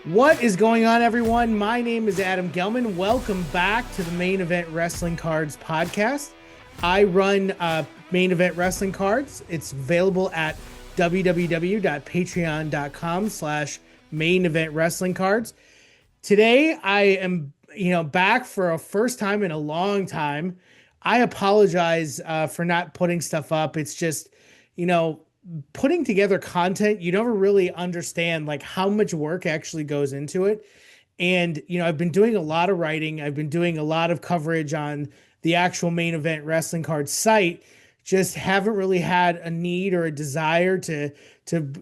What is going on, everyone? My name is Adam Gelman. Welcome back to the Main Event Wrestling Cards podcast. I run Main Event Wrestling Cards. It's available at www.patreon.com/main event wrestling cards. Today, I am, back for a first time in a long time. I apologize for not putting stuff up. It's just, you know, putting together content. You never really understand like how much work actually goes into it. And, I've been doing a lot of writing. I've been doing a lot of coverage on the actual Main Event Wrestling Card site. Just haven't really had a need or a desire to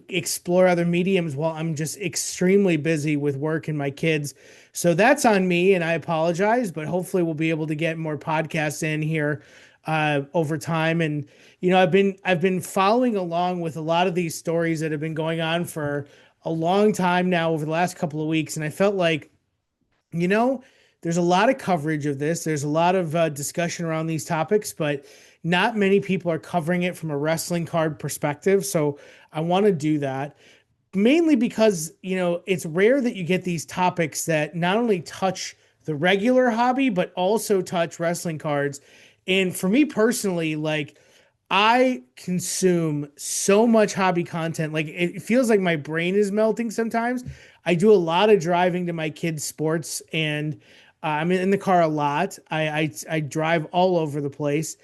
explore other mediums while I'm just extremely busy with work and my kids. So that's on me, and I apologize. But hopefully, we'll be able to get more podcasts in here over time. And I've been following along with a lot of these stories that have been going on for a long time now over the last couple of weeks, and I felt like you know, there's a lot of coverage of this. There's a lot of discussion around these topics, but not many people are covering it from a wrestling card perspective. So I want to do that mainly because, it's rare that you get these topics that not only touch the regular hobby, but also touch wrestling cards. And for me personally, like, I consume so much hobby content. Like it feels like my brain is melting sometimes. I do a lot of driving to my kids' sports, and I'm in the car a lot. I drive all over the place,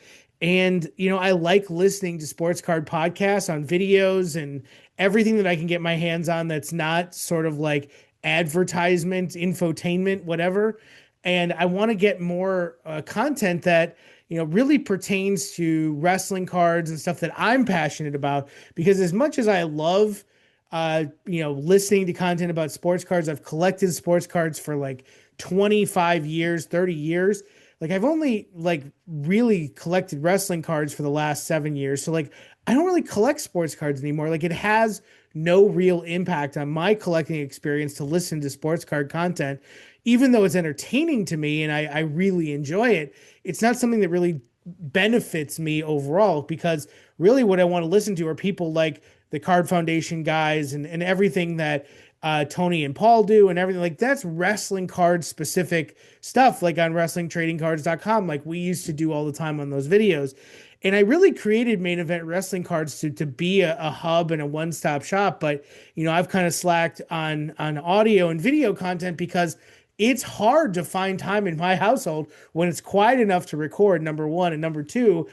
and I like listening to sports card podcasts on videos and everything that I can get my hands on. That's not sort of like advertisement, infotainment, whatever. And I want to get more content that really pertains to wrestling cards and stuff that I'm passionate about. Because as much as I love, listening to content about sports cards, I've collected sports cards for like 25 years, 30 years. Like I've only like really collected wrestling cards for the last 7 years. So like I don't really collect sports cards anymore. Like it has no real impact on my collecting experience to listen to sports card content, even though it's entertaining to me and I really enjoy it. It's not something that really benefits me overall because really what I want to listen to are people like the Card Foundation guys and everything that Tony and Paul do and everything like that's wrestling card specific stuff like on wrestlingtradingcards.com like we used to do all the time on those videos. And I really created Main Event Wrestling Cards to be a hub and a one-stop shop. But I've kind of slacked on audio and video content because it's hard to find time in my household when it's quiet enough to record, number one, and number two,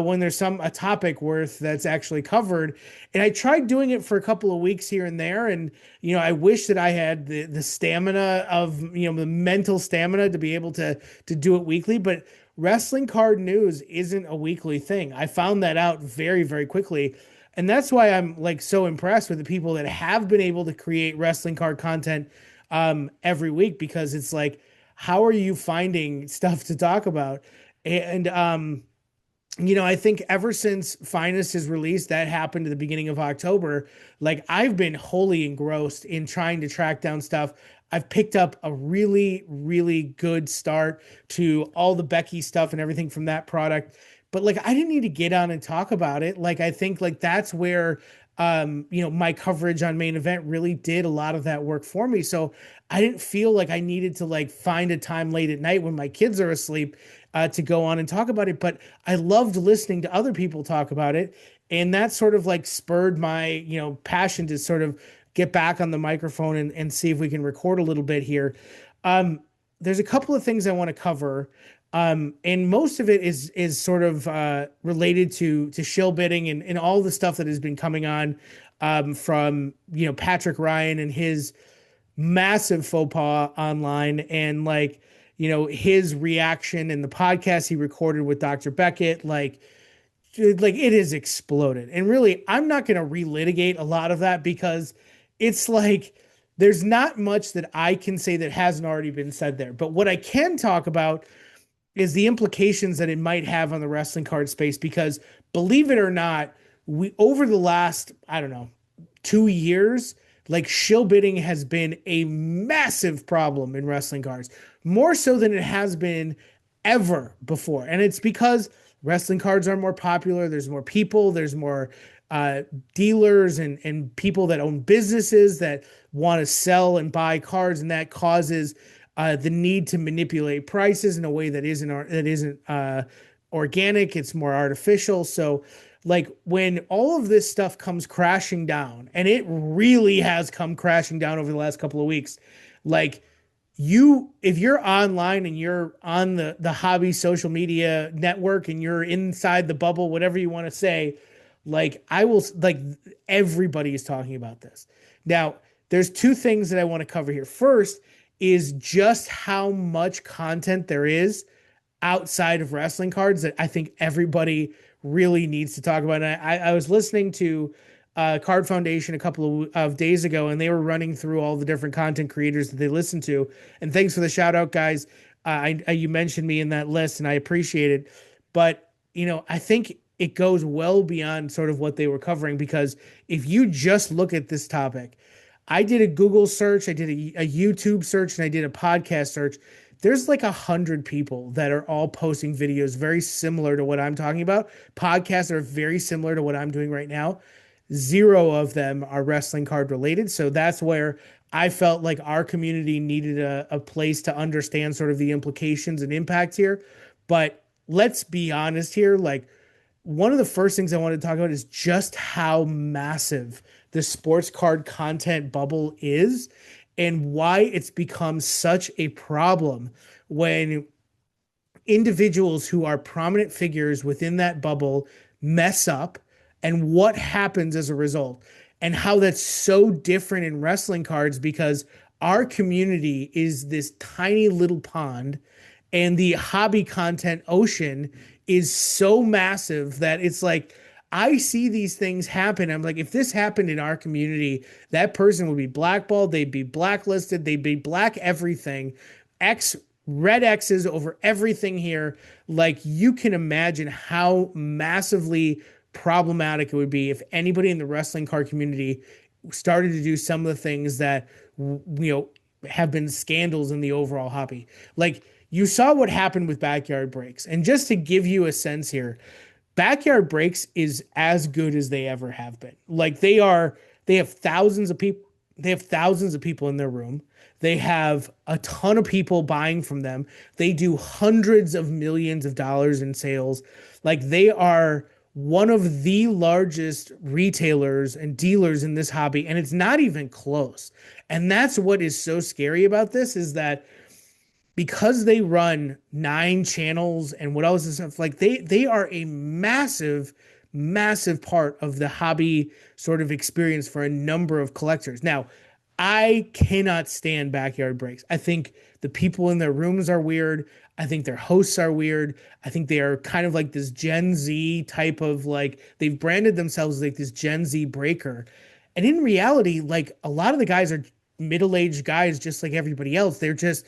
when there's a topic worth that's actually covered. And I tried doing it for a couple of weeks here and there, and I wish that I had the stamina of the mental stamina to be able to do it weekly, but wrestling card news isn't a weekly thing. I found that out very, very quickly. And that's why I'm like so impressed with the people that have been able to create wrestling card content every week because it's like, how are you finding stuff to talk about? And I think ever since Finest is released, that happened at the beginning of October. Like I've been wholly engrossed in trying to track down stuff. I've picked up a really, really good start to all the Becky stuff and everything from that product. But like I didn't need to get on and talk about it. Like I think like that's where my coverage on Main Event really did a lot of that work for me. So I didn't feel like I needed to like find a time late at night when my kids are asleep to go on and talk about it. But I loved listening to other people talk about it. And that sort of like spurred my, passion to sort of get back on the microphone and see if we can record a little bit here. There's a couple of things I want to cover. And most of it is sort of related to shill bidding and all the stuff that has been coming on from Patrick Ryan and his massive faux pas online and like his reaction and the podcast he recorded with Dr. Beckett like it has exploded. And really, I'm not going to relitigate a lot of that because it's like there's not much that I can say that hasn't already been said there. But what I can talk about is the implications that it might have on the wrestling card space because believe it or not, we over the last, I don't know, 2 years, like shill bidding has been a massive problem in wrestling cards, more so than it has been ever before. And it's because wrestling cards are more popular. There's more people. There's more uh, dealers and people that own businesses that want to sell and buy cards, and that causes the need to manipulate prices in a way that isn't organic. It's more artificial. So, like when all of this stuff comes crashing down, and it really has come crashing down over the last couple of weeks, like if you're online and you're on the hobby social media network and you're inside the bubble, whatever you want to say, like I will like everybody is talking about this. Now, there's two things that I want to cover here. First is just how much content there is outside of wrestling cards that I think everybody really needs to talk about. And I was listening to Card Foundation a couple of days ago, and they were running through all the different content creators that they listen to. And thanks for the shout out, guys. You mentioned me in that list, and I appreciate it. But I think it goes well beyond sort of what they were covering, because if you just look at this topic, I did a Google search, I did a YouTube search, and I did a podcast search. There's like 100 people that are all posting videos very similar to what I'm talking about. Podcasts are very similar to what I'm doing right now. Zero of them are wrestling card related. So that's where I felt like our community needed a place to understand sort of the implications and impact here. But let's be honest here. Like, one of the first things I want to talk about is just how massive the sports card content bubble is and why it's become such a problem when individuals who are prominent figures within that bubble mess up, and what happens as a result, and how that's so different in wrestling cards, because our community is this tiny little pond and the hobby content ocean is so massive that it's like I see these things happen. I'm like, if this happened in our community, that person would be blackballed, they'd be blacklisted, they'd be black everything, X red X's over everything here. Like, you can imagine how massively problematic it would be if anybody in the wrestling card community started to do some of the things that have been scandals in the overall hobby. Like, you saw what happened with Backyard Breaks. And just to give you a sense here, Backyard Breaks is as good as they ever have been. Like, they have thousands of people. They have thousands of people in their room. They have a ton of people buying from them. They do hundreds of millions of dollars in sales. Like, they are one of the largest retailers and dealers in this hobby, and it's not even close. And that's what is so scary about this, is that because they run 9 channels and what else is stuff, like they are a massive part of the hobby sort of experience for a number of collectors. Now, I cannot stand Backyard Breaks. I think the people in their rooms are weird. I think their hosts are weird. I think they are kind of like this Gen Z type of, like, they've branded themselves like this Gen Z breaker. And in reality, like, a lot of the guys are middle-aged guys just like everybody else. They're just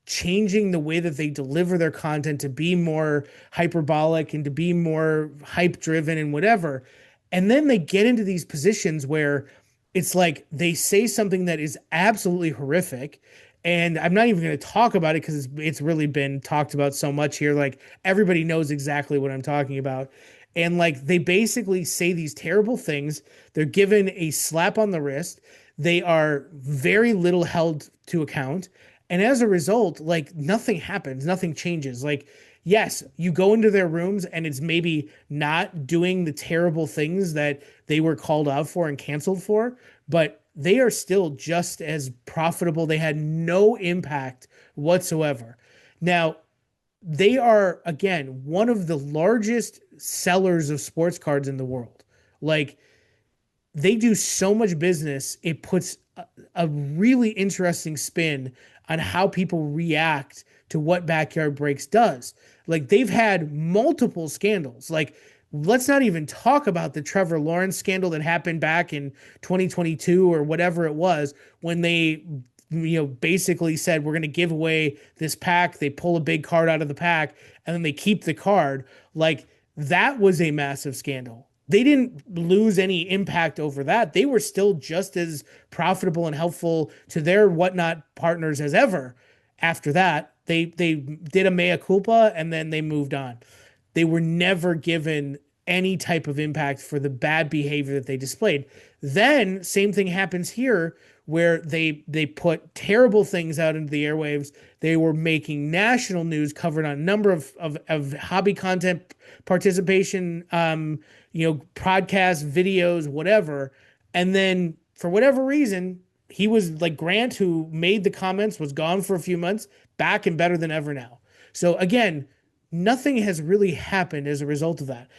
changing the way that they deliver their content to be more hyperbolic and to be more hype driven and whatever. And then they get into these positions where it's like they say something that is absolutely horrific. And I'm not even going to talk about it because it's really been talked about so much here. Like, everybody knows exactly what I'm talking about. And like, they basically say these terrible things. They're given a slap on the wrist. They are very little held to account. And as a result, like, nothing happens, nothing changes. Like, yes, you go into their rooms and it's maybe not doing the terrible things that they were called out for and canceled for, but they are still just as profitable. They had no impact whatsoever. Now, they are, again, one of the largest sellers of sports cards in the world. Like, they do so much business, it puts a really interesting spin on how people react to what Backyard Breaks does. Like, they've had multiple scandals. Like, let's not even talk about the Trevor Lawrence scandal that happened back in 2022 or whatever it was, when they basically said, we're going to give away this pack. They pull a big card out of the pack and then they keep the card. Like, that was a massive scandal. They didn't lose any impact over that. They were still just as profitable and helpful to their whatnot partners as ever. After that, they did a mea culpa and then they moved on. They were never given any type of impact for the bad behavior that they displayed. Then same thing happens here where they put terrible things out into the airwaves. They were making national news covered on a number of hobby content participation, podcasts, videos, whatever. And then for whatever reason, he was like Grant, who made the comments, was gone for a few months, back and better than ever now. So again, nothing has really happened as a result of that.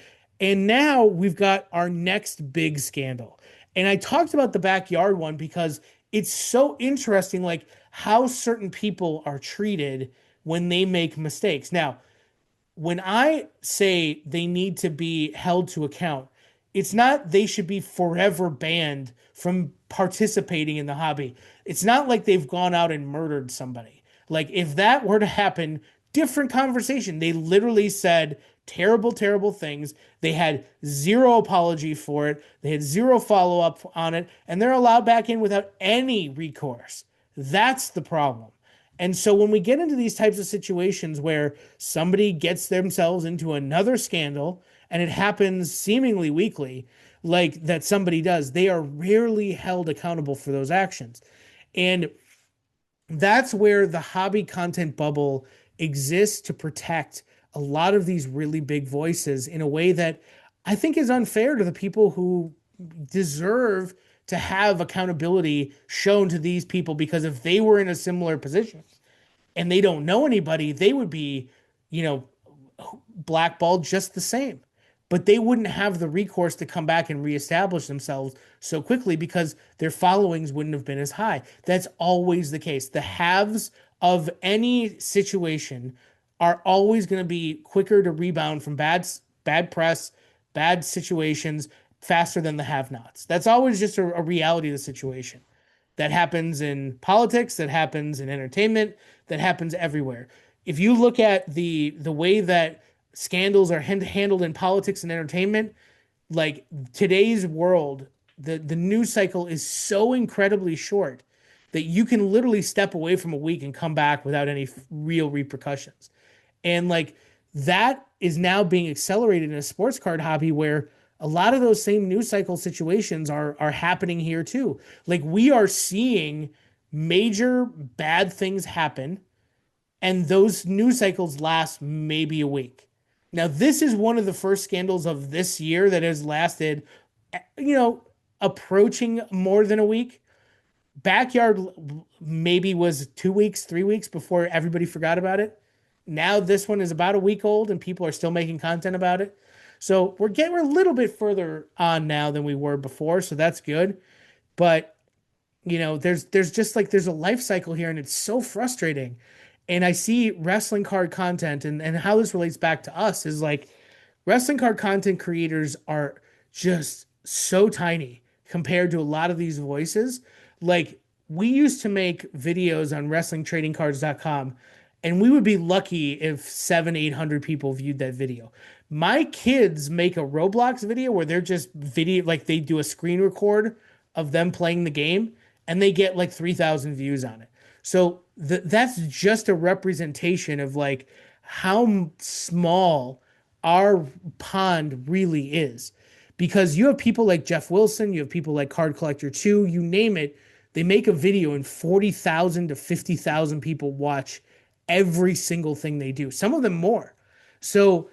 And now we've got our next big scandal. And I talked about the backyard one because it's so interesting, like how certain people are treated when they make mistakes. Now, when I say they need to be held to account, it's not they should be forever banned from participating in the hobby. It's not like they've gone out and murdered somebody. Like if that were to happen, different conversation. They literally said terrible, terrible things. They had zero apology for it. They had zero follow up on it, and they're allowed back in without any recourse. That's the problem. And so when we get into these types of situations where somebody gets themselves into another scandal and it happens seemingly weekly, like that somebody does, they are rarely held accountable for those actions. And that's where the hobby content bubble exists to protect a lot of these really big voices in a way that I think is unfair to the people who deserve to have accountability shown to these people, because if they were in a similar position and they don't know anybody, they would be, you know, blackballed just the same. But they wouldn't have the recourse to come back and reestablish themselves so quickly because their followings wouldn't have been as high. That's always the case. The haves of any situation are always going to be quicker to rebound from bad press, bad situations faster than the have-nots. That's always just a reality of the situation. That happens in politics, that happens in entertainment, that happens everywhere. If you look at the way that scandals are handled in politics and entertainment, like today's world, the news cycle is so incredibly short that you can literally step away from a week and come back without any real repercussions. And like that is now being accelerated in a sports card hobby where a lot of those same news cycle situations are happening here too. Like we are seeing major bad things happen, and those news cycles last maybe a week. Now, this is one of the first scandals of this year that has lasted, approaching more than a week. Backyard maybe was 2 weeks, 3 weeks before everybody forgot about it. Now this one is about a week old and people are still making content about it. So we're a little bit further on now than we were before, so that's good. But there's a life cycle here, and it's so frustrating. And I see wrestling card content and how this relates back to us is like wrestling card content creators are just so tiny compared to a lot of these voices. Like we used to make videos on wrestlingtradingcards.com, and we would be lucky if 700-800 people viewed that video. My kids make a Roblox video where they're just like they do a screen record of them playing the game, and they get like 3,000 views on it. So that's just a representation of like how small our pond really is. Because you have people like Jeff Wilson, you have people like Card Collector 2, you name it, they make a video and 40,000 to 50,000 people watch every single thing they do. Some of them more. So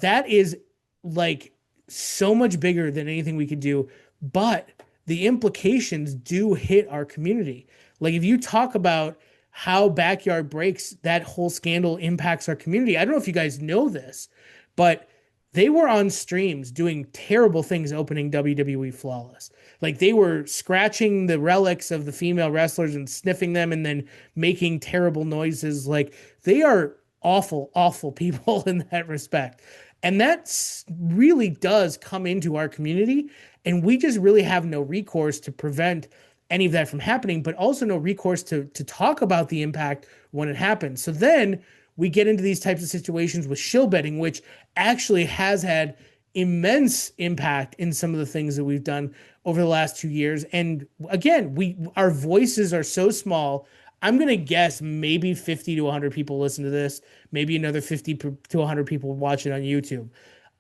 that is like so much bigger than anything we could do. But the implications do hit our community. Like if you talk about how Backyard Breaks, that whole scandal impacts our community. I don't know if you guys know this, but they were on streams doing terrible things opening WWE Flawless. Like they were scratching the relics of the female wrestlers and sniffing them and then making terrible noises. Like they are awful, awful people in that respect. And that really does come into our community. And we just really have no recourse to prevent any of that from happening, but also no recourse to talk about the impact when it happens. So then we get into these types of situations with shill betting, which actually has had immense impact in some of the things that we've done over the last 2 years. And again, our voices are so small. I'm going to guess maybe 50 to 100 people listen to this, maybe another 50 to 100 people watch it on YouTube.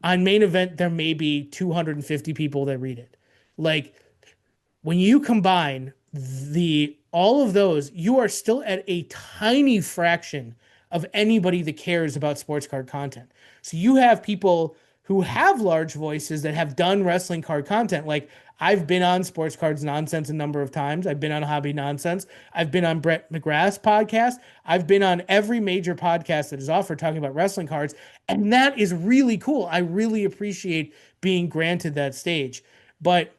On main event, there may be 250 people that read it. Like when you combine the all of those, you are still at a tiny fraction of anybody that cares about sports card content. So you have people who have large voices that have done wrestling card content. Like I've been on Sports Cards Nonsense a number of times. I've been on Hobby Nonsense. I've been on Brett McGrath's podcast. I've been on every major podcast that is offered talking about wrestling cards. And that is really cool. I really appreciate being granted that stage. But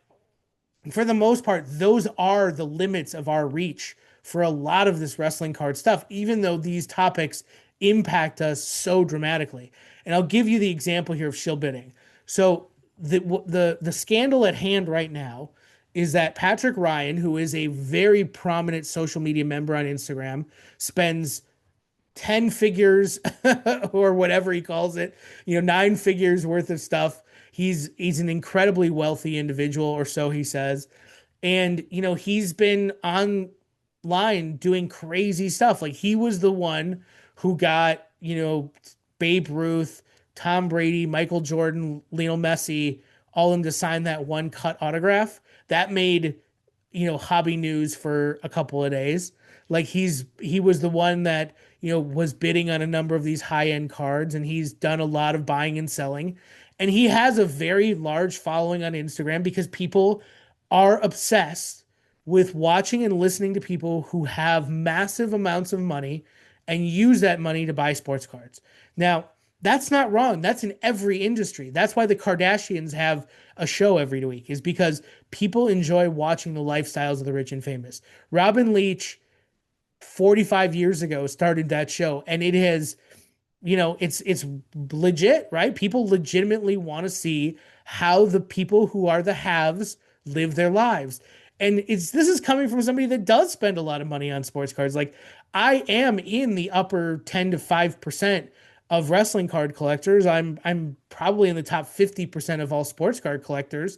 for the most part, those are the limits of our reach for a lot of this wrestling card stuff, even though these topics impact us so dramatically. And I'll give you the example here of shill bidding. So the scandal at hand right now is that Patrick Ryan, who is a very prominent social media member on Instagram, spends 10 figures or whatever he calls it, 9 figures worth of stuff. He's an incredibly wealthy individual, or so he says. And, he's been online doing crazy stuff. Like he was the one who got, Babe Ruth, Tom Brady, Michael Jordan, Lionel Messi, all of them to sign that one cut autograph. That made, hobby news for a couple of days. Like he was the one that, was bidding on a number of these high-end cards, and he's done a lot of buying and selling. And he has a very large following on Instagram because people are obsessed with watching and listening to people who have massive amounts of money and use that money to buy sports cards. Now, that's not wrong. That's in every industry. That's why the Kardashians have a show every week, is because people enjoy watching the lifestyles of the rich and famous. Robin Leach, 45 years ago, started that show, and it has, it's legit, right? People legitimately want to see how the people who are the haves live their lives. And this is coming from somebody that does spend a lot of money on sports cards. Like I am in the upper 10 to 5% of wrestling card collectors. I'm probably in the top 50% of all sports card collectors.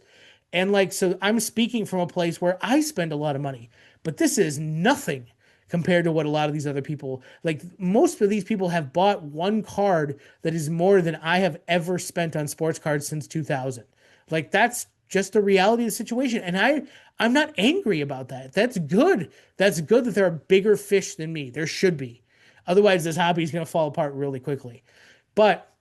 And so I'm speaking from a place where I spend a lot of money, but this is nothing compared to what a lot of these other people, like most of these people have bought one card that is more than I have ever spent on sports cards since 2000. Like that's just the reality of the situation. And I'm not angry about that. That's good. That's good that there are bigger fish than me. There should be. Otherwise, this hobby is going to fall apart really quickly. But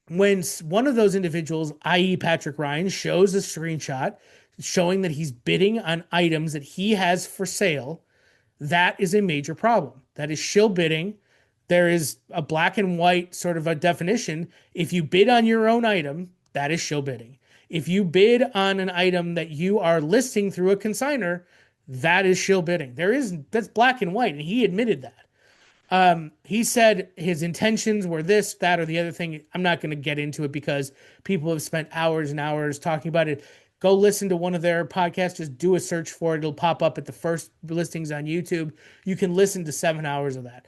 when one of those individuals, i.e. Patrick Ryan, shows a screenshot showing that he's bidding on items that he has for sale, that is a major problem. That is shill bidding. There is a black and white sort of a definition. If you bid on your own item, that is shill bidding. If you bid on an item that you are listing through a consignor, that is shill bidding. That's black and white, and he admitted that. He said his intentions were this, that, or the other thing. I'm not going to get into it because people have spent hours and hours talking about it. Go listen to one of their podcasts. Just do a search for it. It'll pop up at the first listings on YouTube. You can listen to 7 hours of that.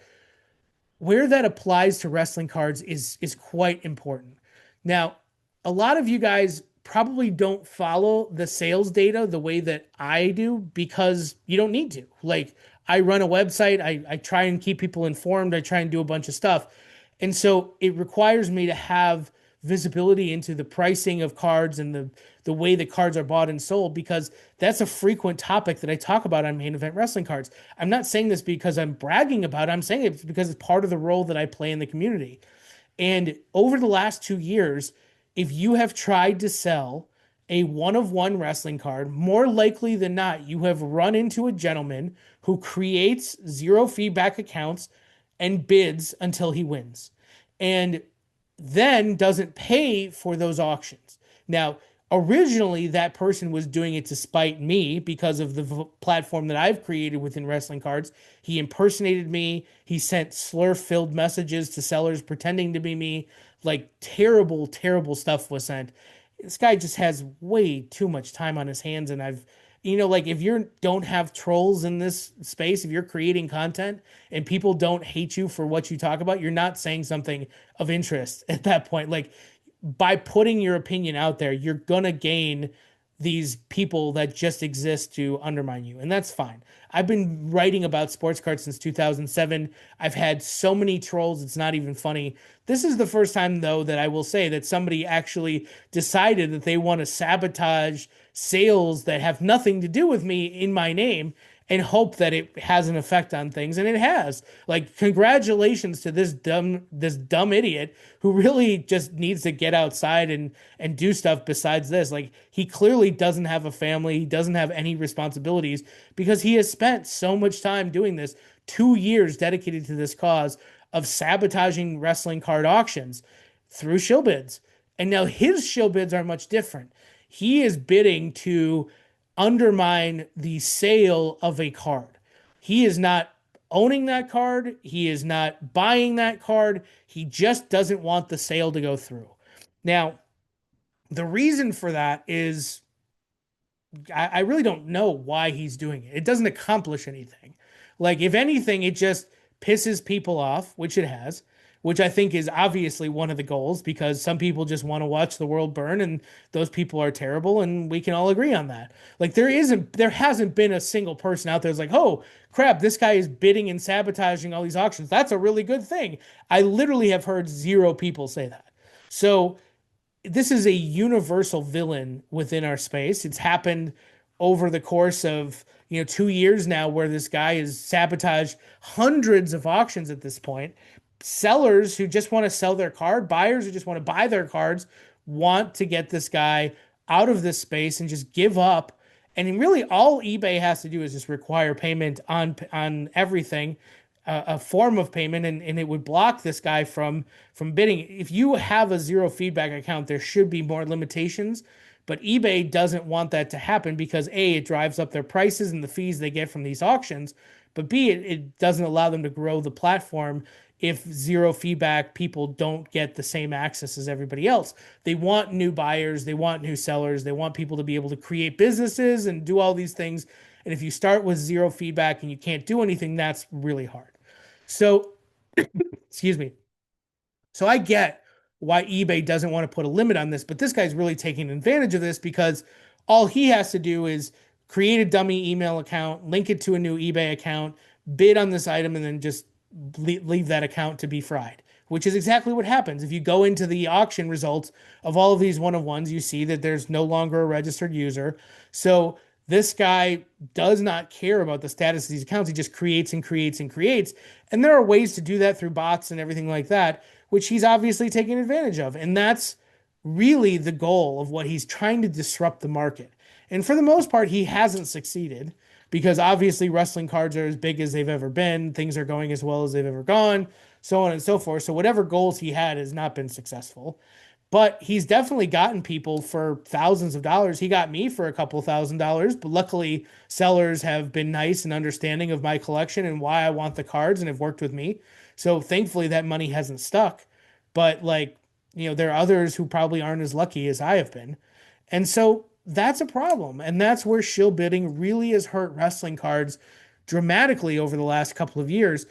Where that applies to wrestling cards is quite important. Now, a lot of you guys probably don't follow the sales data the way that I do because you don't need to. Like I run a website. I try and keep people informed. I try and do a bunch of stuff. And so it requires me to have visibility into the pricing of cards and the way that cards are bought and sold, because that's a frequent topic that I talk about on Main Event Wrestling Cards. I'm not saying this because I'm bragging about it. I'm saying it because it's part of the role that I play in the community. And over the last 2 years, if you have tried to sell a one-of-one wrestling card, more likely than not, you have run into a gentleman who creates zero feedback accounts and bids until he wins, and then doesn't pay for those auctions. Now, originally, that person was doing it to spite me because of the platform that I've created within wrestling cards. He impersonated me. He sent slur-filled messages to sellers pretending to be me. Like terrible, terrible stuff was sent. This guy just has way too much time on his hands. And if you don't have trolls in this space, if you're creating content and people don't hate you for what you talk about, you're not saying something of interest at that point. Like by putting your opinion out there, you're going to gain these people that just exist to undermine you, and that's fine. I've been writing about sports cards since 2007. I've had so many trolls, it's not even funny. This is the first time, though, that I will say that somebody actually decided that they want to sabotage sales that have nothing to do with me in my name and hope that it has an effect on things, and it has. Like, congratulations to this dumb idiot who really just needs to get outside and do stuff besides this. Like, he clearly doesn't have a family, he doesn't have any responsibilities because he has spent so much time doing this, 2 years dedicated to this cause of sabotaging wrestling card auctions through shill bids. And now his shill bids are much different. He is bidding to undermine the sale of a card. He is not owning that card. He is not buying that card. He just doesn't want the sale to go through. Now, the reason for that is I really don't know why he's doing it. It doesn't accomplish anything. Like, if anything, it just pisses people off, which it has, which I think is obviously one of the goals because some people just want to watch the world burn and those people are terrible and we can all agree on that. Like, there hasn't been a single person out there that's like, "Oh, crap, this guy is bidding and sabotaging all these auctions. That's a really good thing." I literally have heard zero people say that. So, this is a universal villain within our space. It's happened over the course of 2 years now, where this guy has sabotaged hundreds of auctions at this point. Sellers who just want to sell their card, buyers who just want to buy their cards, want to get this guy out of this space and just give up. And really, all eBay has to do is just require payment on everything, a form of payment, and it would block this guy from bidding. If you have a zero feedback account, there should be more limitations, but eBay doesn't want that to happen because A, it drives up their prices and the fees they get from these auctions, but B, it doesn't allow them to grow the platform if zero feedback people don't get the same access as everybody else. They want new buyers, they want new sellers, they want people to be able to create businesses and do all these things. And if you start with zero feedback and you can't do anything, that's really hard. So, excuse me. So I get why eBay doesn't want to put a limit on this, but this guy's really taking advantage of this because all he has to do is create a dummy email account, link it to a new eBay account, bid on this item, and then just leave that account to be fried, which is exactly what happens. If you go into the auction results of all of these one-of-ones, you see that there's no longer a registered user. So this guy does not care about the status of these accounts. He just creates and creates and creates. And there are ways to do that through bots and everything like that, which he's obviously taking advantage of. And that's really the goal of what he's trying to disrupt the market. And for the most part, he hasn't succeeded because obviously wrestling cards are as big as they've ever been. Things are going as well as they've ever gone, so on and so forth. So whatever goals he had has not been successful. But he's definitely gotten people for thousands of dollars. He got me for a couple $1,000s, but luckily sellers have been nice and understanding of my collection and why I want the cards and have worked with me. So thankfully that money hasn't stuck. But there are others who probably aren't as lucky as I have been. And so that's a problem. And that's where shill bidding really has hurt wrestling cards dramatically over the last couple of years.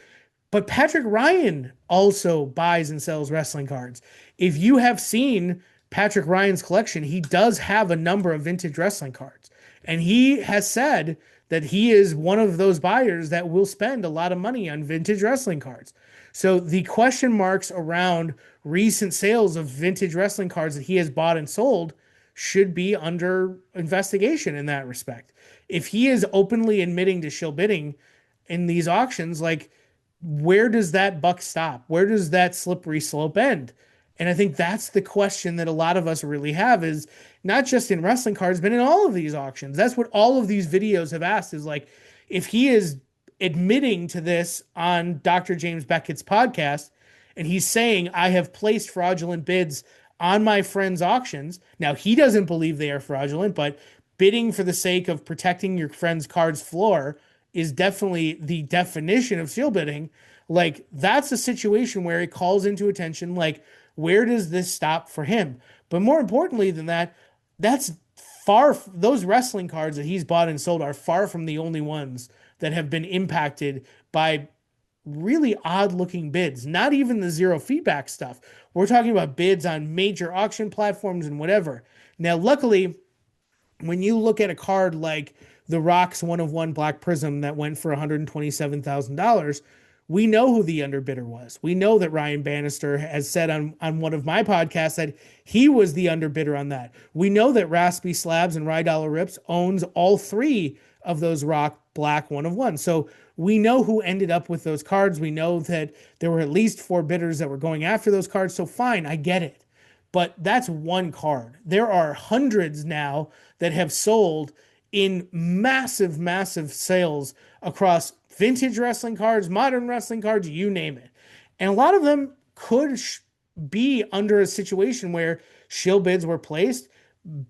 But Patrick Ryan also buys and sells wrestling cards. If you have seen Patrick Ryan's collection, he does have a number of vintage wrestling cards. And he has said that he is one of those buyers that will spend a lot of money on vintage wrestling cards. So the question marks around recent sales of vintage wrestling cards that he has bought and sold should be under investigation in that respect. If he is openly admitting to shill bidding in these auctions, where does that buck stop? Where does that slippery slope end? And I think that's the question that a lot of us really have, is not just in wrestling cards, but in all of these auctions. That's what all of these videos have asked, is if he is admitting to this on Dr. James Beckett's podcast, and he's saying, "I have placed fraudulent bids on my friend's auctions." Now, he doesn't believe they are fraudulent, but bidding for the sake of protecting your friend's card's floor is definitely the definition of shill bidding. That's a situation where it calls into attention, where does this stop for him? But more importantly than that, those wrestling cards that he's bought and sold are far from the only ones that have been impacted by really odd looking bids, not even the zero feedback stuff. We're talking about bids on major auction platforms and whatever. Now, luckily, When you look at a card like the Rocks One of One Black Prism that went for $127,000, we know who the underbidder was. We know that Ryan Bannister has said on one of my podcasts that he was the underbidder on that. We know that Raspy Slabs and Rye Dollar Rips owns all three of those Rock Black One of One. So we know who ended up with those cards. We know that there were at least four bidders that were going after those cards. So fine, I get it. But that's one card. There are hundreds now that have sold in massive, massive sales across vintage wrestling cards, modern wrestling cards, you name it. And a lot of them could be under a situation where shill bids were placed,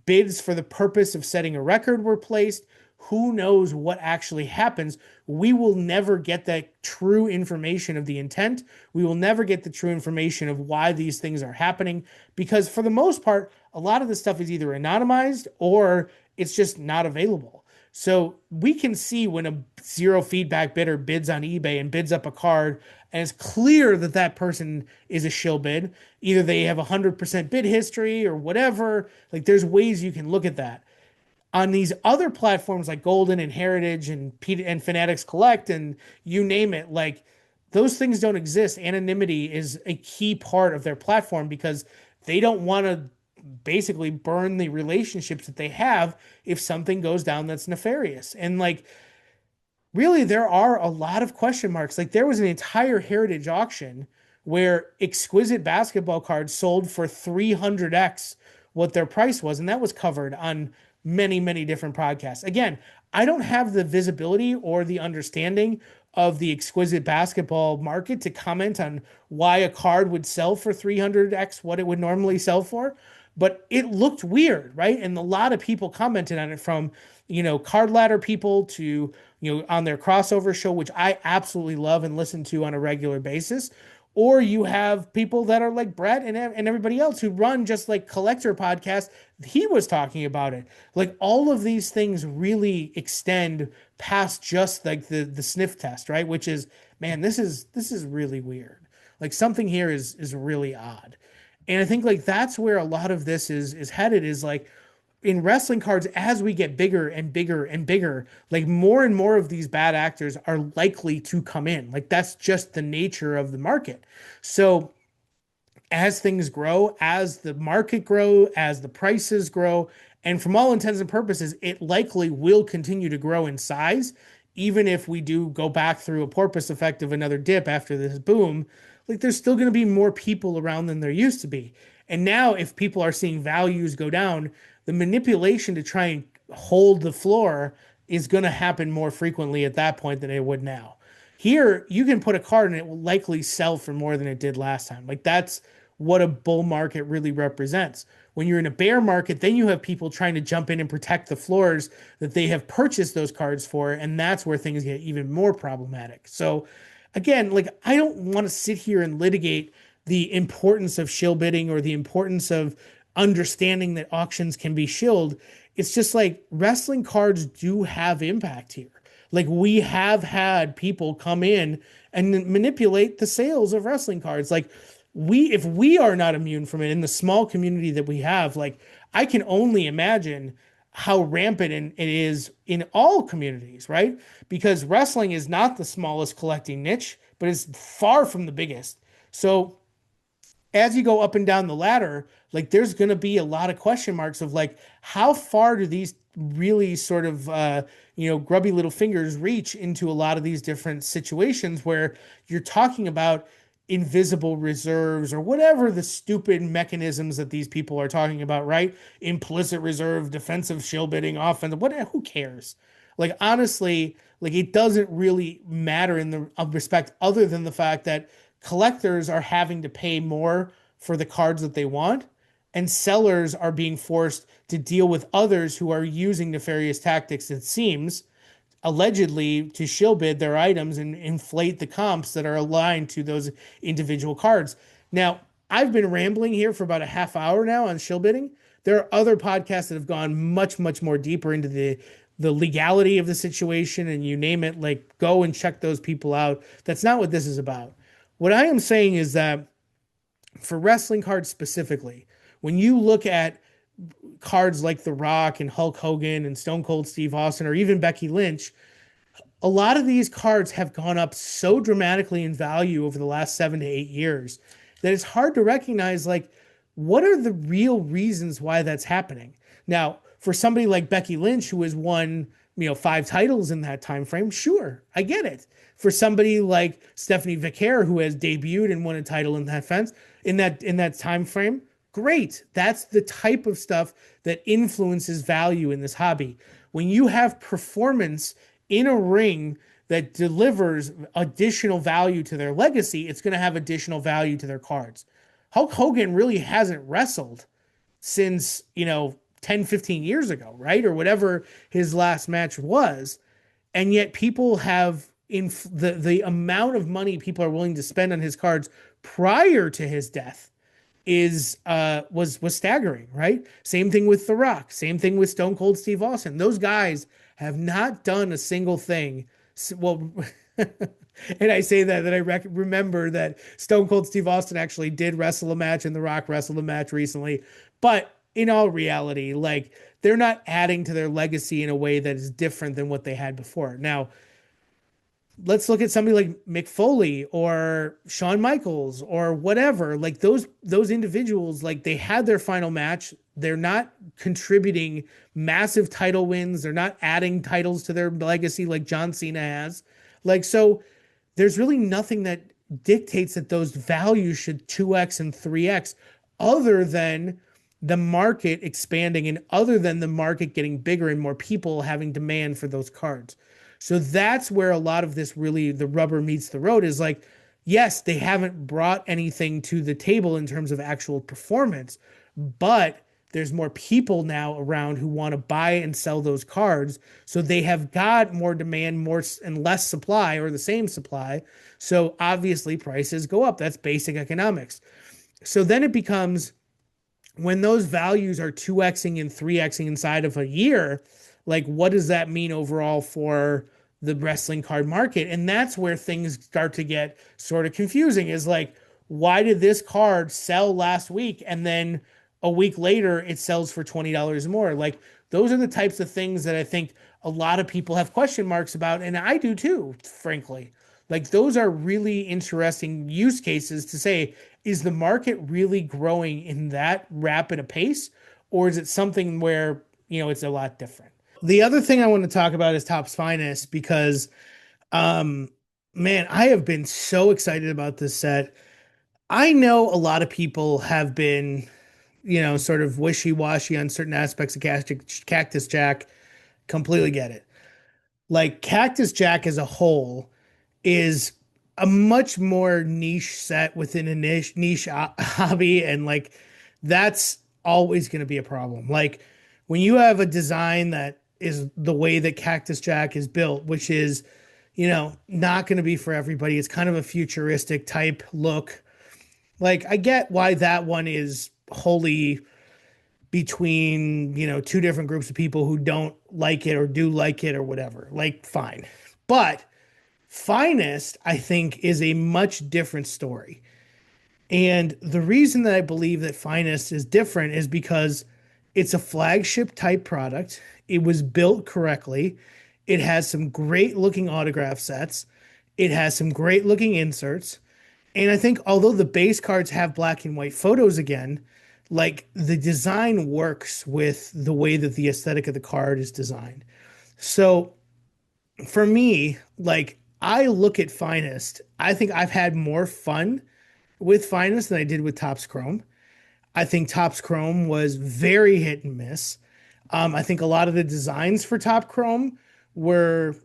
bids for the purpose of setting a record were placed. Who knows what actually happens? We will never get that true information of the intent. We will never get the true information of why these things are happening because, for the most part, a lot of this stuff is either anonymized or it's just not available. So we can see when a zero feedback bidder bids on eBay and bids up a card, and it's clear that that person is a shill bid. Either they have 100% bid history or whatever. Like, there's ways you can look at that. On these other platforms like Golden and Heritage and Fanatics Collect and you name it, like, those things don't exist. Anonymity is a key part of their platform because they don't want to basically burn the relationships that they have if something goes down that's nefarious. And like, really, there are a lot of question marks. Like, there was an entire Heritage auction where exquisite basketball cards sold for 300x what their price was, and that was covered on many, many different podcasts. Again, I don't have the visibility or the understanding of the exquisite basketball market to comment on why a card would sell for 300x what it would normally sell for, but it looked weird, right? And a lot of people commented on it, from, card ladder people to, on their crossover show, which I absolutely love and listen to on a regular basis. Or you have people that are like Brett and everybody else who run just like collector podcasts. He was talking about it. Like, all of these things really extend past just like the sniff test, right? Which is, man, this is really weird. Like, something here is really odd. And I think like that's where a lot of this is headed, is like, in wrestling cards, as we get bigger and bigger and bigger, like, more and more of these bad actors are likely to come in. Like, that's just the nature of the market. So as things grow, as the market grow, as the prices grow, and from all intents and purposes, it likely will continue to grow in size, even if we do go back through a porpoise effect of another dip after this boom. Like, there's still going to be more people around than there used to be. And now, if people are seeing values go down, the manipulation to try and hold the floor is going to happen more frequently at that point than it would now. Here, you can put a card and it will likely sell for more than it did last time. Like, that's what a bull market really represents. When you're in a bear market, then you have people trying to jump in and protect the floors that they have purchased those cards for, and that's where things get even more problematic. So again, like, I don't want to sit here and litigate the importance of shill bidding or the importance of understanding that auctions can be shilled. It's just like, wrestling cards do have impact here. Like, we have had people come in and manipulate the sales of wrestling cards. Like, if we are not immune from it in the small community that we have, like, I can only imagine how rampant it is in all communities, right? Because wrestling is not the smallest collecting niche, but it's far from the biggest. So as you go up and down the ladder, like, there's going to be a lot of question marks of like, how far do these really sort of, grubby little fingers reach into a lot of these different situations where you're talking about invisible reserves or whatever the stupid mechanisms that these people are talking about, right? Implicit reserve, defensive shill bidding, offense, who cares? Like, honestly, like, it doesn't really matter in the respect, other than the fact that collectors are having to pay more for the cards that they want, and sellers are being forced to deal with others who are using nefarious tactics, it seems, allegedly, to shill bid their items and inflate the comps that are aligned to those individual cards. Now, I've been rambling here for about a half hour now on shill bidding. There are other podcasts that have gone much, much more deeper into the legality of the situation, and you name it. Like, go and check those people out. That's not what this is about. What I am saying is that for wrestling cards specifically, when you look at cards like The Rock and Hulk Hogan and Stone Cold Steve Austin or even Becky Lynch, a lot of these cards have gone up so dramatically in value over the last 7 to 8 years that it's hard to recognize like what are the real reasons why that's happening. Now, for somebody like Becky Lynch who has won, 5 titles in that time frame, sure, I get it. For somebody like Stephanie Vicaire who has debuted and won a title in that fence in that time frame, great. That's the type of stuff that influences value in this hobby. When you have performance in a ring that delivers additional value to their legacy, it's going to have additional value to their cards. Hulk Hogan really hasn't wrestled since, 10, 15 years ago, right? Or whatever his last match was. And yet people have in the amount of money people are willing to spend on his cards prior to his death is was staggering, right? Same thing with The Rock, same thing with Stone Cold Steve Austin. Those guys have not done a single thing. Well, and I say that I remember that Stone Cold Steve Austin actually did wrestle a match and The Rock wrestled a match recently. But in all reality, like they're not adding to their legacy in a way that is different than what they had before. Now, let's look at somebody like Mick Foley or Shawn Michaels or whatever. Like those individuals, like they had their final match. They're not contributing massive title wins. They're not adding titles to their legacy like John Cena has. Like so, there's really nothing that dictates that those values should 2x and 3x, other than the market expanding and other than the market getting bigger and more people having demand for those cards. So that's where a lot of this really the rubber meets the road is like, yes, they haven't brought anything to the table in terms of actual performance, but there's more people now around who want to buy and sell those cards. So they have got more demand, more and less supply or the same supply. So obviously prices go up. That's basic economics. So then it becomes when those values are 2xing and 3xing inside of a year, like what does that mean overall for the wrestling card market? And that's where things start to get sort of confusing is like, why did this card sell last week and then a week later it sells for $20 more? Like those are the types of things that I think a lot of people have question marks about. And I do too, frankly. Like those are really interesting use cases to say, is the market really growing in that rapid a pace? Or is it something where, it's a lot different? The other thing I want to talk about is Topps Finest because, um, man, I have been so excited about this set. I know a lot of people have been, sort of wishy-washy on certain aspects of Cactus Jack. Completely get it. Like Cactus Jack as a whole is a much more niche set within a niche hobby, and like that's always going to be a problem. Like when you have a design that is the way that Cactus Jack is built, which is, not going to be for everybody. It's kind of a futuristic type look. Like I get why that one is wholly between, two different groups of people who don't like it or do like it or whatever. Like fine. But Finest, I think, is a much different story. And the reason that I believe that Finest is different is because it's a flagship type product. It was built correctly. It has some great looking autograph sets. It has some great looking inserts. And I think although the base cards have black and white photos again, like the design works with the way that the aesthetic of the card is designed. So for me, like I look at Finest, I think I've had more fun with Finest than I did with Topps Chrome. I think Topps Chrome was very hit and miss. I think a lot of the designs for Top Chrome were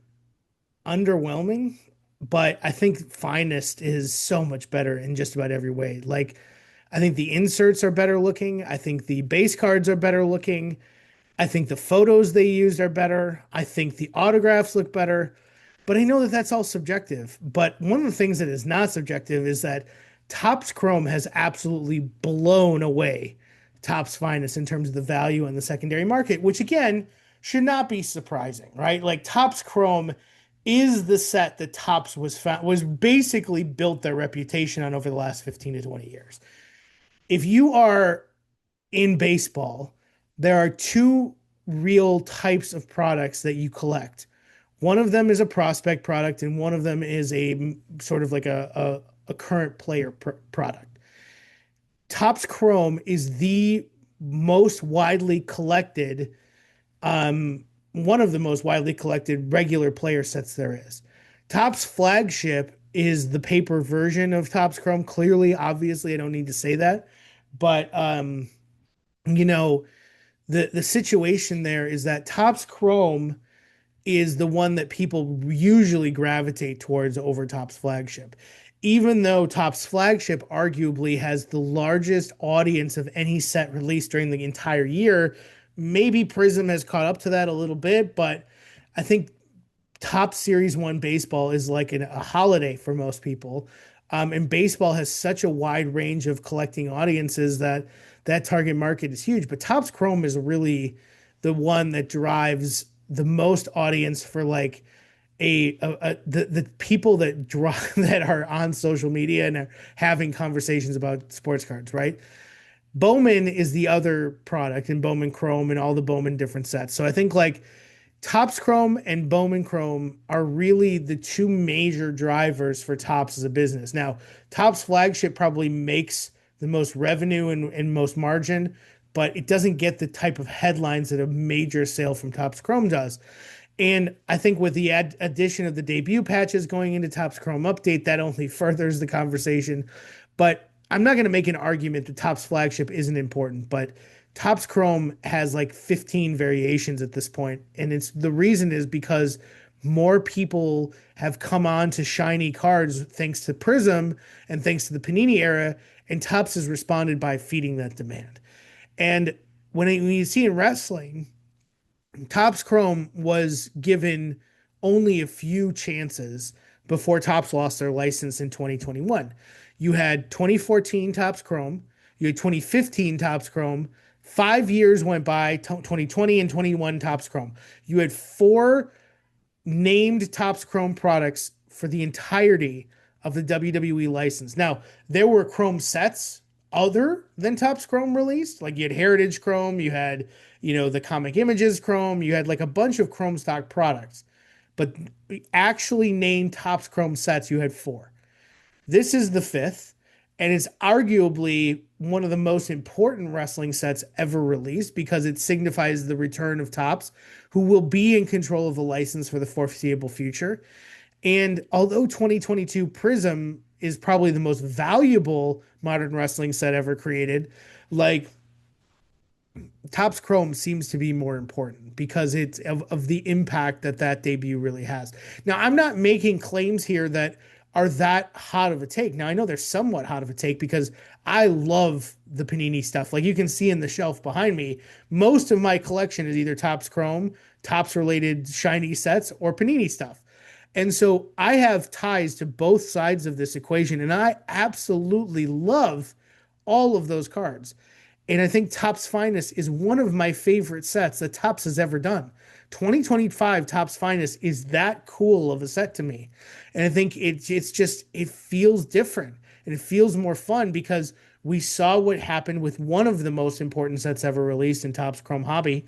underwhelming, but I think Finest is so much better in just about every way. Like, I think the inserts are better looking. I think the base cards are better looking. I think the photos they used are better. I think the autographs look better. But I know that that's all subjective. But one of the things that is not subjective is that Topps Chrome has absolutely blown away Topps Finest in terms of the value in the secondary market, which again should not be surprising, right? Like Topps Chrome is the set that Topps was basically built their reputation on over the last 15 to 20 years. If you are in baseball there are two real types of products that you collect. One of them is a prospect product, and one of them is a sort of like a current player product. Topps Chrome is the most widely collected, um, one of the most widely collected regular player sets there is. Topps Flagship is the paper version of Topps Chrome. Clearly, obviously, I don't need to say that, but you know, the situation there is that Topps Chrome is the one that people usually gravitate towards over Topps Flagship. Even though Topps Flagship arguably has the largest audience of any set released during the entire year, maybe Prism has caught up to that a little bit, but I think Top Series 1 baseball is like a holiday for most people. And baseball has such a wide range of collecting audiences that that target market is huge. But Topps Chrome is really the one that drives the most audience for like the people that draw that are on social media and are having conversations about sports cards, right? Bowman is the other product, and Bowman Chrome and all the Bowman different sets. So I think like Topps Chrome and Bowman Chrome are really the two major drivers for Topps as a business. Now, Topps Flagship probably makes the most revenue and most margin, but it doesn't get the type of headlines that a major sale from Topps Chrome does. And I think with the addition of the debut patches going into Topps Chrome Update, that only furthers the conversation. But I'm not going to make an argument that Topps Flagship isn't important, but Topps Chrome has like 15 variations at this point, and it's the reason is because more people have come on to shiny cards thanks to Prism and thanks to the Panini era, and Topps has responded by feeding that demand. And when you see in wrestling, Topps Chrome was given only a few chances before Topps lost their license in 2021. You had 2014 Topps Chrome, you had 2015 Topps Chrome, 5 years went by, 2020 and 21 Topps Chrome. You had four named Topps Chrome products for the entirety of the WWE license. Now, there were Chrome sets other than Topps Chrome released. Like you had Heritage Chrome, you had, the Comic Images Chrome, you had like a bunch of Chrome stock products. But actually named Topps Chrome sets, you had four. This is the fifth, and it's arguably one of the most important wrestling sets ever released because it signifies the return of Topps, who will be in control of the license for the foreseeable future. And although 2022 Prism is probably the most valuable modern wrestling set ever created, like Topps Chrome seems to be more important because it's of the impact that that debut really has. Now, I'm not making claims here that are that hot of a take. Now, I know they're somewhat hot of a take because I love the Panini stuff. Like you can see in the shelf behind me, most of my collection is either Topps Chrome, Topps related shiny sets, or Panini stuff. And so I have ties to both sides of this equation, and I absolutely love all of those cards. And I think Topps Finest is one of my favorite sets that Topps has ever done. 2025 Topps Finest is that cool of a set to me. And I think it's just, it feels different and it feels more fun because we saw what happened with one of the most important sets ever released in Topps Chrome Hobby.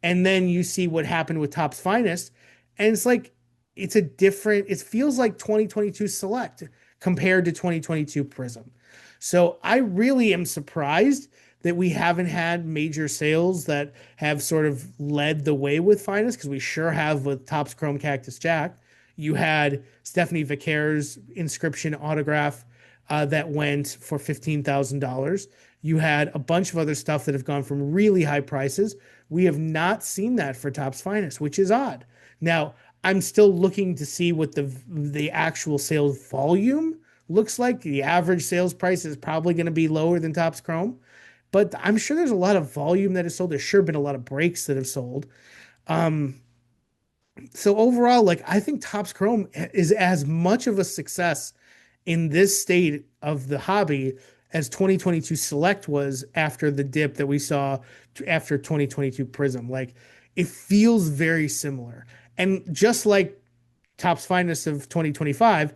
And then you see what happened with Topps Finest. And it's like, it's a different, it feels like 2022 Select compared to 2022 Prism. So I really am surprised that we haven't had major sales that have sort of led the way with Finest, because we sure have with Topps Chrome Cactus Jack. You had Stephanie Vicare's inscription autograph that went for $15,000. You had a bunch of other stuff that have gone from really high prices. We have not seen that for Topps Finest, which is odd. Now, I'm still looking to see what the actual sales volume looks like. The average sales price is probably going to be lower than Topps Chrome, but I'm sure there's a lot of volume that is sold. There's sure been a lot of breaks that have sold. So overall, like I think Topps Chrome is as much of a success in this state of the hobby as 2022 Select was after the dip that we saw after 2022 Prism. Like it feels very similar. And just like Topps Finest of 2025,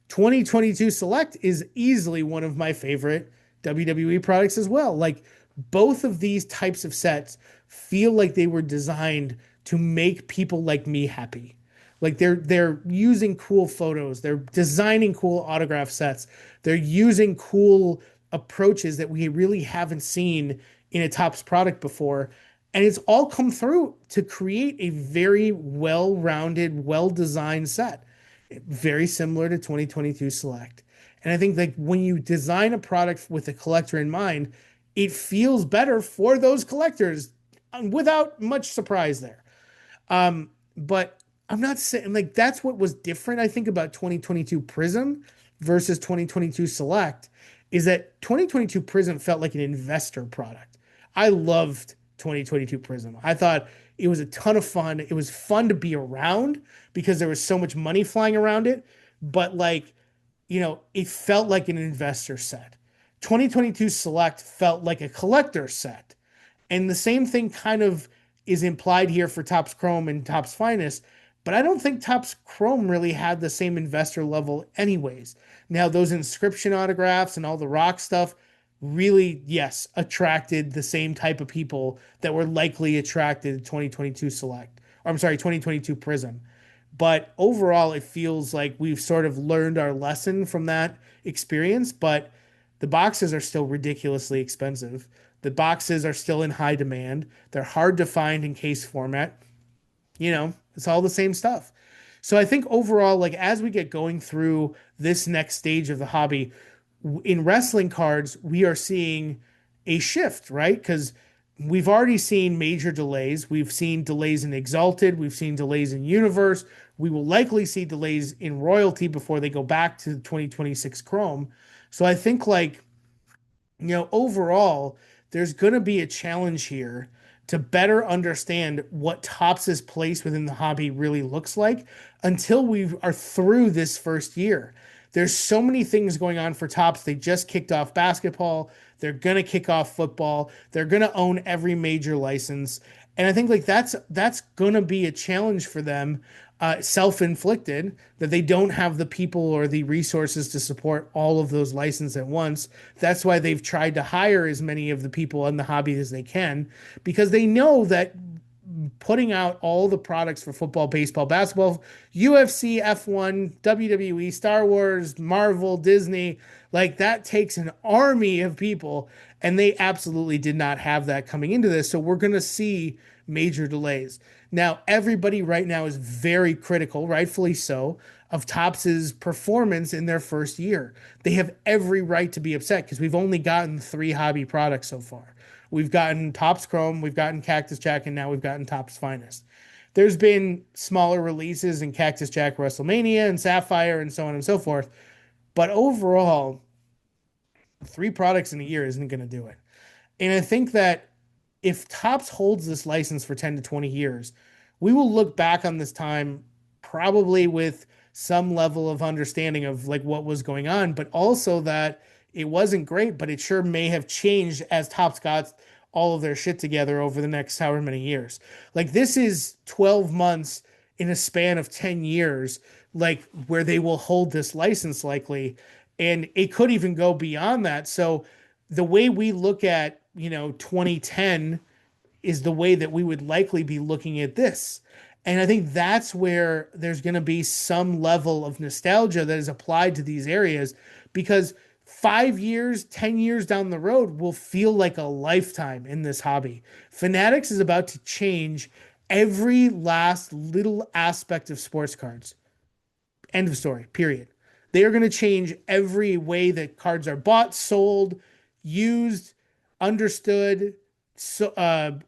2022 Select is easily one of my favorite WWE products as well. Like both of these types of sets feel like they were designed to make people like me happy. Like they're using cool photos, they're designing cool autograph sets, they're using cool approaches that we really haven't seen in a Topps product before. And it's all come through to create a very well-rounded, well-designed set, very similar to 2022 Select. And I think like when you design a product with a collector in mind, it feels better for those collectors without much surprise there. But I'm not saying like that's what was different, I think, about 2022 Prism versus 2022 Select is that 2022 Prism felt like an investor product. I loved 2022 Prism. I thought it was a ton of fun. It was fun to be around because there was so much money flying around it. But like, it felt like an investor set. 2022 Select felt like a collector set. And the same thing kind of is implied here for Topps Chrome and Topps Finest, but I don't think Topps Chrome really had the same investor level anyways. Now, those inscription autographs and all the rock stuff really, yes, attracted the same type of people that were likely attracted to 2022 Select, or I'm sorry, 2022 Prism. But overall, it feels like we've sort of learned our lesson from that experience, but the boxes are still ridiculously expensive. The boxes are still in high demand. They're hard to find in case format. It's all the same stuff. So I think overall, like as we get going through this next stage of the hobby, in wrestling cards, we are seeing a shift, right? Because we've already seen major delays. We've seen delays in Exalted. We've seen delays in Universe. We will likely see delays in Royalty before they go back to 2026 Chrome. So I think like, overall, there's going to be a challenge here to better understand what Topps's place within the hobby really looks like until we are through this first year. There's so many things going on for Topps. They just kicked off basketball. They're going to kick off football. They're going to own every major license. And I think like that's going to be a challenge for them, self-inflicted, that they don't have the people or the resources to support all of those licenses at once. That's why they've tried to hire as many of the people in the hobby as they can, because they know that putting out all the products for football, baseball, basketball, UFC, F1, WWE, Star Wars, Marvel, Disney, like that takes an army of people, and they absolutely did not have that coming into this. So we're going to see major delays. Now, everybody right now is very critical, rightfully so, of Topps's performance in their first year. They have every right to be upset because we've only gotten 3 hobby products so far. We've gotten Topps Chrome, we've gotten Cactus Jack, and now we've gotten Topps Finest. There's been smaller releases in Cactus Jack WrestleMania and Sapphire and so on and so forth. But overall, 3 products in a year isn't going to do it. And I think that if Topps holds this license for 10 to 20 years, we will look back on this time probably with some level of understanding of like what was going on, but also that it wasn't great, but it sure may have changed as Topps got all of their shit together over the next however many years. Like this is 12 months in a span of 10 years, like where they will hold this license likely. And it could even go beyond that. So the way we look at, 2010 is the way that we would likely be looking at this. And I think that's where there's going to be some level of nostalgia that is applied to these areas, because 5 years, 10 years down the road will feel like a lifetime in this hobby. Fanatics is about to change every last little aspect of sports cards. End of story, period. They are going to change every way that cards are bought, sold, used, understood,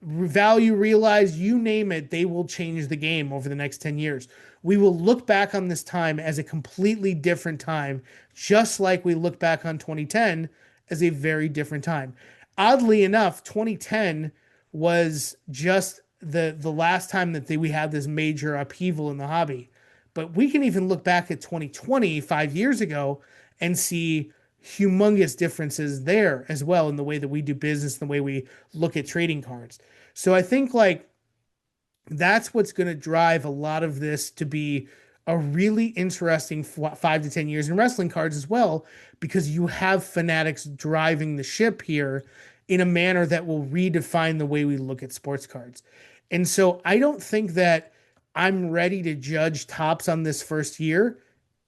value realized, you name it. They will change the game over the next 10 years. We will look back on this time as a completely different time, just like we look back on 2010 as a very different time. Oddly enough, 2010 was just the last time that we had this major upheaval in the hobby. But we can even look back at 2020, 5 years ago, and see humongous differences there as well in the way that we do business, the way we look at trading cards. So I think like that's what's going to drive a lot of this to be a really interesting 5 to 10 years in wrestling cards as well, because you have Fanatics driving the ship here in a manner that will redefine the way we look at sports cards. And so I don't think that I'm ready to judge Tops on this first year.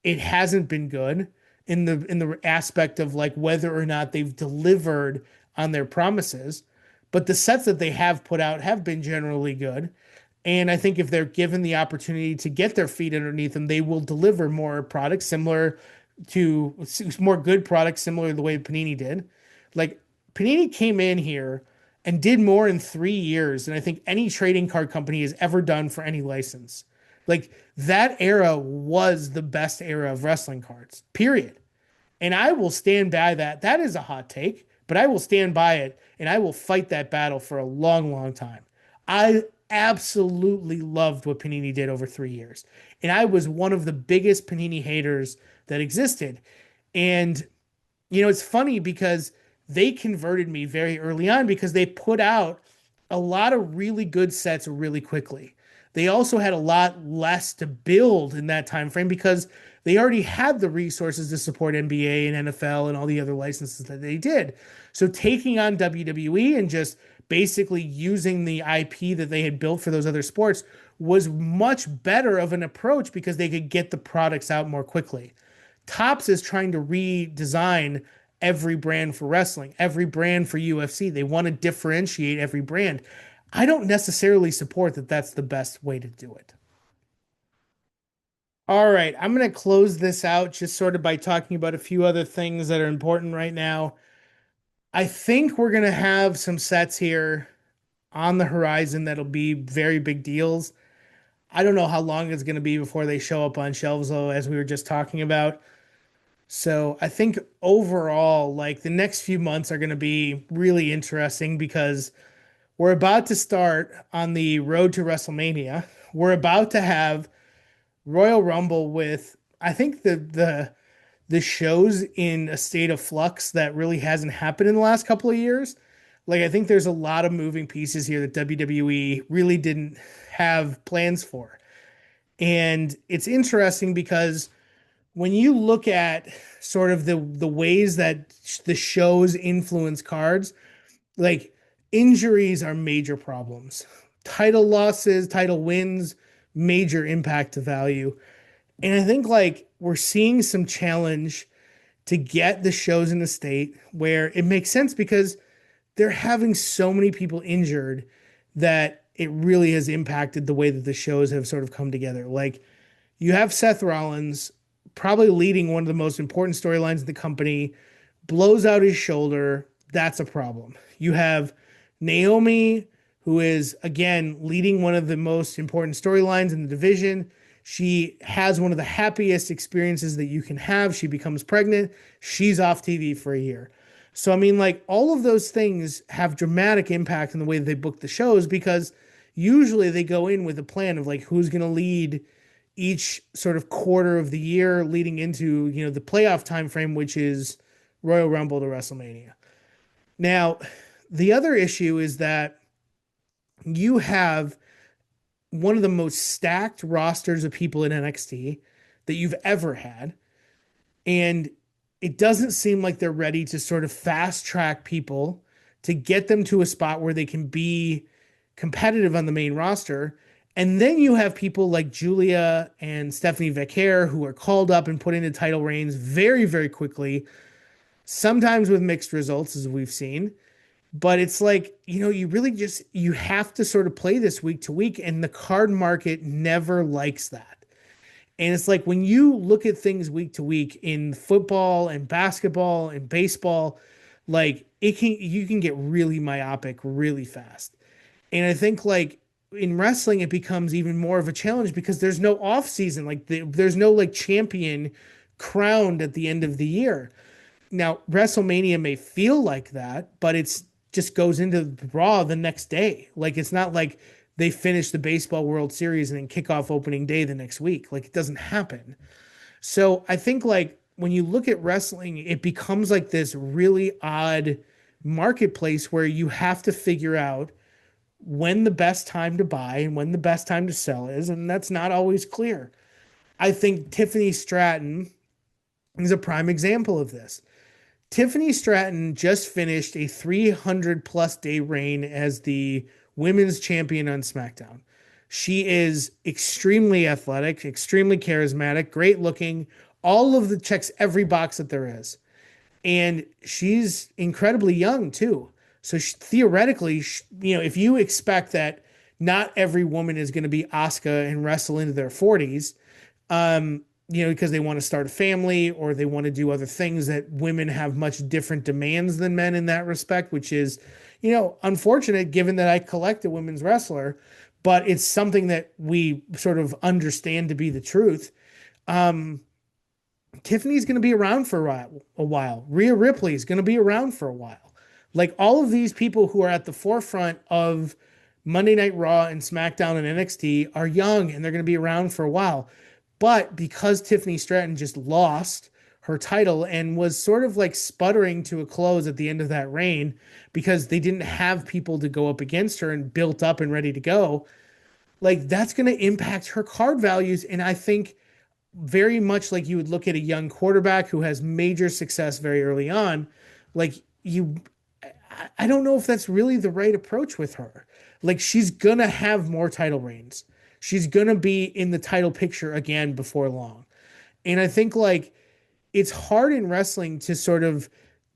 It hasn't been good in the aspect of like whether or not they've delivered on their promises, but the sets that they have put out have been generally good. And I think if they're given the opportunity to get their feet underneath them, they will deliver more products similar to more good products similar to the way Panini did. Like Panini came in here and did more in 3 years than I think any trading card company has ever done for any license. Like that era was the best era of wrestling cards, period. And I will stand by that. That is a hot take, but I will stand by it and I will fight that battle for a long, long time. I absolutely loved what Panini did over 3 years. And I was one of the biggest Panini haters that existed. And, it's funny because they converted me very early on because they put out a lot of really good sets really quickly. They also had a lot less to build in that time frame because they already had the resources to support NBA and NFL and all the other licenses that they did. So taking on WWE and just basically using the IP that they had built for those other sports was much better of an approach because they could get the products out more quickly. Topps is trying to redesign every brand for wrestling, every brand for UFC. They want to differentiate every brand. I don't necessarily support that that's the best way to do it. All right, I'm going to close this out just sort of by talking about a few other things that are important right now. I think we're going to have some sets here on the horizon that'll be very big deals. I don't know how long it's going to be before they show up on shelves, though, as we were just talking about. So I think overall, like the next few months are going to be really interesting because we're about to start on the road to WrestleMania. We're about to have Royal Rumble with I think the shows in a state of flux that really hasn't happened in the last couple of years. Like I think there's a lot of moving pieces here that WWE really didn't have plans for. And it's interesting because when you look at sort of the ways that the shows influence cards, like injuries are major problems. Title losses, title wins, major impact to value. And I think like we're seeing some challenge to get the shows in the state where it makes sense because they're having so many people injured that it really has impacted the way that the shows have sort of come together. Like you have Seth Rollins probably leading one of the most important storylines in the company, blows out his shoulder. That's a problem. You have Naomi, who is, again, leading one of the most important storylines in the division. She has one of the happiest experiences that you can have. She becomes pregnant. She's off TV for a year. So, I mean, like, all of those things have dramatic impact in the way that they book the shows because usually they go in with a plan of, like, who's going to lead each sort of quarter of the year leading into, the playoff time frame, which is Royal Rumble to WrestleMania. Now, the other issue is that you have one of the most stacked rosters of people in NXT that you've ever had. And it doesn't seem like they're ready to sort of fast track people to get them to a spot where they can be competitive on the main roster. And then you have people like Julia and Stephanie Vaquer who are called up and put into title reigns very, very quickly, sometimes with mixed results, as we've seen. But it's like, you really just, you have to sort of play this week to week, and the card market never likes that. And it's like when you look at things week to week in football and basketball and baseball, like you can get really myopic really fast. And I think like in wrestling, it becomes even more of a challenge because there's no off season. Like there's no like champion crowned at the end of the year. Now, WrestleMania may feel like that, but it's just goes into Raw the next day. Like it's not like they finish the baseball World Series and then kick off opening day the next week. Like it doesn't happen. So I think like when you look at wrestling, it becomes like this really odd marketplace where you have to figure out when the best time to buy and when the best time to sell is, and that's not always clear. I think Tiffany Stratton is a prime example of this. Tiffany Stratton just finished a 300 plus day reign as the women's champion on SmackDown. She is extremely athletic, extremely charismatic, great looking, all of the checks every box that there is. And she's incredibly young too. So theoretically, if you expect that not every woman is going to be Asuka and wrestle into their 40s, because they want to start a family or they want to do other things that women have much different demands than men in that respect, which is, unfortunate given that I collect a women's wrestler, but it's something that we sort of understand to be the truth. Um, Tiffany's going to be around for a while. Rhea Ripley is going to be around for a while. Like all of these people who are at the forefront of Monday Night Raw and SmackDown and NXT are young and they're going to be around for a while. But because Tiffany Stratton just lost her title and was sort of like sputtering to a close at the end of that reign because they didn't have people to go up against her and built up and ready to go, like that's going to impact her card values. And I think very much like you would look at a young quarterback who has major success very early on, like you, I don't know if that's really the right approach with her. Like she's gonna have more title reigns. She's gonna be in the title picture again before long. And I think like it's hard in wrestling to sort of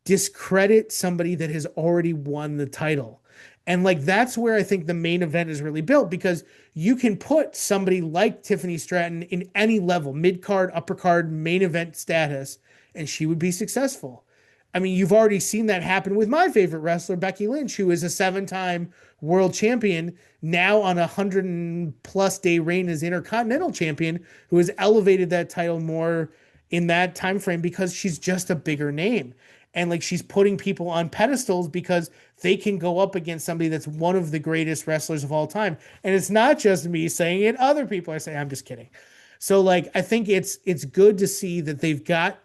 discredit somebody that has already won the title. And like that's where I think the main event is really built because you can put somebody like Tiffany Stratton in any level, mid card, upper card, main event status, and she would be successful. I mean, you've already seen that happen with my favorite wrestler, Becky Lynch, who is a 7-time world champion, now on a 100+ day reign as Intercontinental Champion, who has elevated that title more in that time frame because she's just a bigger name. And like she's putting people on pedestals because they can go up against somebody that's one of the greatest wrestlers of all time. And it's not just me saying it, other people are saying, I'm just kidding. So like I think it's good to see that they've got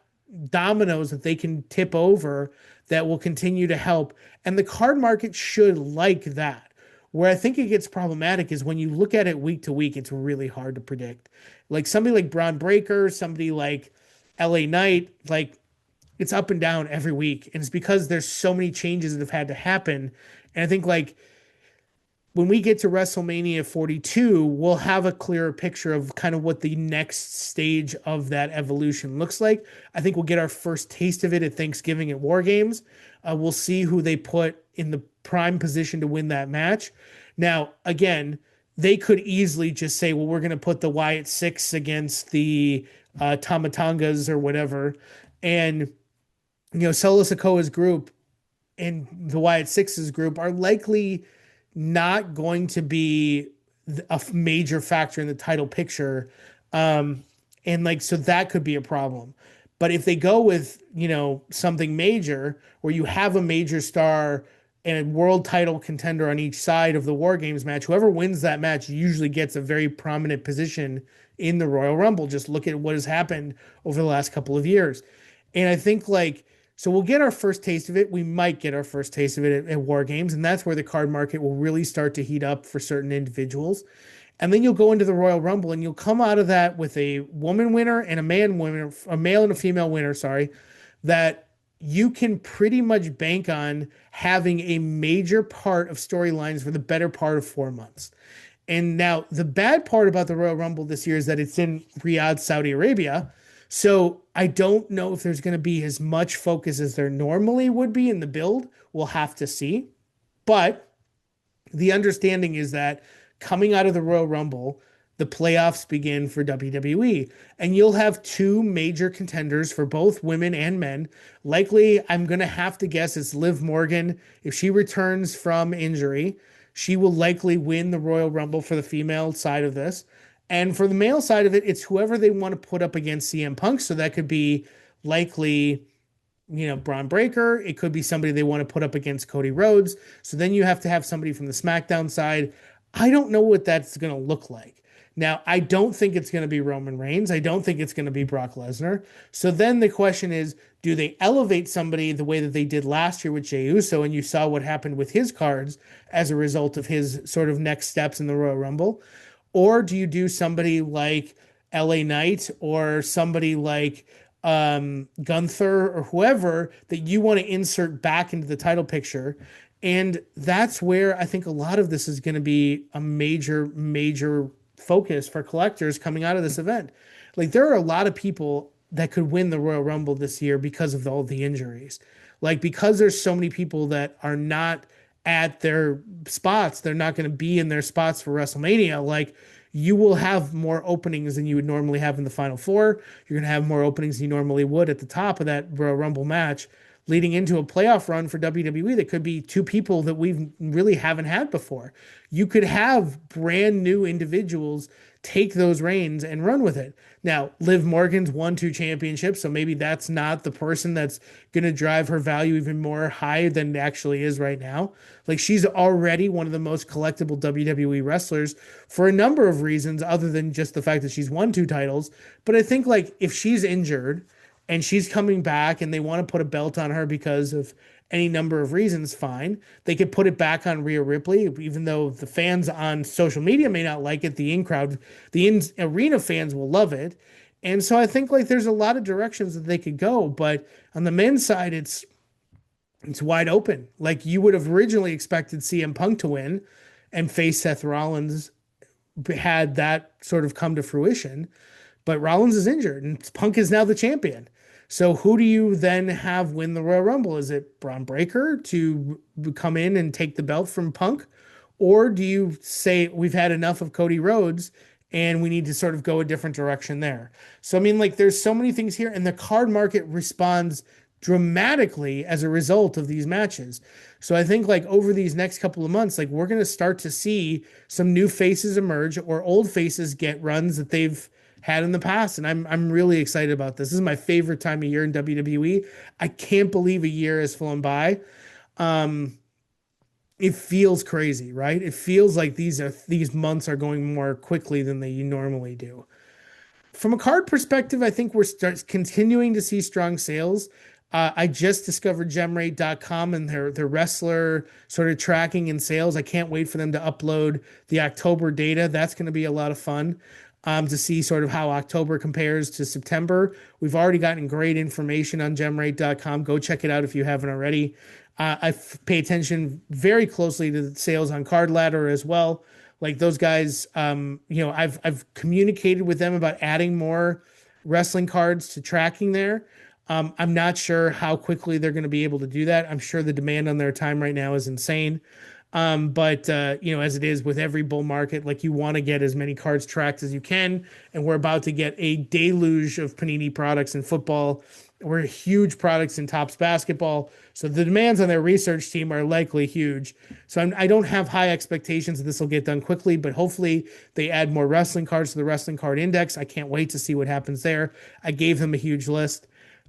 dominoes that they can tip over that will continue to help. And the card market should like that. Where I think it gets problematic is when you look at it week to week, it's really hard to predict. Like somebody like Braun Breaker, somebody like LA Knight, like it's up and down every week. And it's because there's so many changes that have had to happen. And I think like when we get to WrestleMania 42, we'll have a clearer picture of kind of what the next stage of that evolution looks like. I think we'll get our first taste of it at Thanksgiving at War Games. We'll see who they put in the prime position to win that match. Now, again, they could easily just say, well, we're going to put the Wyatt Six against the Tamatongas or whatever. And, Solo Sikoa's group and the Wyatt Six's group are likely not going to be a major factor in the title picture. And like, so that could be a problem. But if they go with, something major where you have a major star and a world title contender on each side of the War Games match, whoever wins that match usually gets a very prominent position in the Royal Rumble. Just look at what has happened over the last couple of years. And I think like, so we'll get our first taste of it. We might get our first taste of it at War Games, and that's where the card market will really start to heat up for certain individuals. And then you'll go into the Royal Rumble, and you'll come out of that with a woman winner and a man winner, a male and a female winner, sorry, that you can pretty much bank on having a major part of storylines for the better part of 4 months. And now the bad part about the Royal Rumble this year is that it's in Riyadh, Saudi Arabia. So I don't know if there's going to be as much focus as there normally would be in the build. We'll have to see. But the understanding is that coming out of the Royal Rumble, the playoffs begin for WWE. And you'll have two major contenders for both women and men. Likely, I'm going to have to guess it's Liv Morgan. If she returns from injury, she will likely win the Royal Rumble for the female side of this. And for the male side of it, it's whoever they want to put up against CM Punk. So that could be likely, Braun Breaker. It could be somebody they want to put up against Cody Rhodes. So then you have to have somebody from the SmackDown side. I don't know what that's going to look like. Now, I don't think it's going to be Roman Reigns. I don't think it's going to be Brock Lesnar. So then the question is, do they elevate somebody the way that they did last year with Jey Uso? And you saw what happened with his cards as a result of his sort of next steps in the Royal Rumble. Or do you do somebody like LA Knight or somebody like Gunther or whoever that you want to insert back into the title picture. And that's where I think a lot of this is going to be a major focus for collectors coming out of this event. Like there are a lot of people that could win the Royal Rumble this year because of all the injuries. Like because there's so many people that are not at their spots, they're not going to be in their spots for WrestleMania. Like you will have more openings than you would normally have in the final four. You're going to have more openings than you normally would at the top of that Royal Rumble match, leading into a playoff run for WWE that could be two people that we really haven't had before. You could have brand new individuals take those reins and run with it. Now, Liv Morgan's won two championships, so maybe that's not the person that's going to drive her value even more high than it actually is right now. Like she's already one of the most collectible WWE wrestlers for a number of reasons other than just the fact that she's won two titles. But I think like if she's injured and she's coming back and they want to put a belt on her because of any number of reasons, fine. They could put it back on Rhea Ripley, even though the fans on social media may not like it. The in crowd, arena fans will love it. And so I think like there's a lot of directions that they could go. But on the men's side, it's wide open. Like you would have originally expected CM Punk to win and face Seth Rollins had that sort of come to fruition. But Rollins is injured and Punk is now the champion. So who do you then have win the Royal Rumble? Is it Braun Breaker to come in and take the belt from Punk? Or do you say we've had enough of Cody Rhodes and we need to sort of go a different direction there? So, I mean, like there's so many things here and the card market responds dramatically as a result of these matches. So I think like over these next couple of months, like we're going to start to see some new faces emerge or old faces get runs that they've had in the past, and I'm really excited about this. This is my favorite time of year in WWE. I can't believe a year has flown by. It feels crazy, right? It feels like these months are going more quickly than they normally do. From a card perspective, I think we're continuing to see strong sales. I just discovered gemrate.com and their wrestler sort of tracking and sales. I can't wait for them to upload the October data. That's going to be a lot of fun. To see sort of how October compares to September. We've already gotten great information on gemrate.com. Go check it out if you haven't already. I pay attention very closely to the sales on Card Ladder as well. Like those guys, I've communicated with them about adding more wrestling cards to tracking there. I'm not sure how quickly they're going to be able to do that. I'm sure the demand on their time right now is insane. But as it is with every bull market, like you want to get as many cards tracked as you can. And we're about to get a deluge of Panini products in football. We're huge products in Topps basketball. So the demands on their research team are likely huge. So I don't have high expectations that this will get done quickly, but hopefully they add more wrestling cards to the wrestling card index. I can't wait to see what happens there. I gave them a huge list.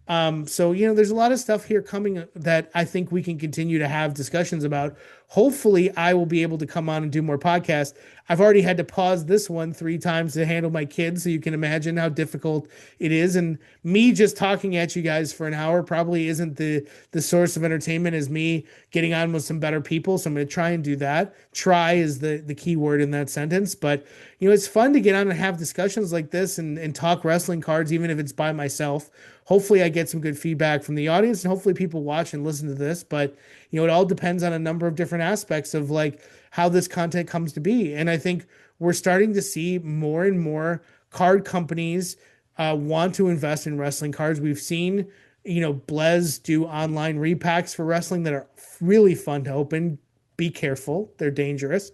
So there's a lot of stuff here coming that I think we can continue to have discussions about. Hopefully I will be able to come on and do more podcasts. I've already had to pause this one 3 times to handle my kids. So you can imagine how difficult it is. And me just talking at you guys for an hour probably isn't the source of entertainment as me getting on with some better people. So I'm going to try and do that. Try is the key word in that sentence, but it's fun to get on and have discussions like this and talk wrestling cards, even if it's by myself. Hopefully I get some good feedback from the audience and hopefully people watch and listen to this, but it all depends on a number of different aspects of like how this content comes to be. And I think we're starting to see more and more card companies want to invest in wrestling cards. We've seen, Blez do online repacks for wrestling that are really fun to open. Be careful. They're dangerous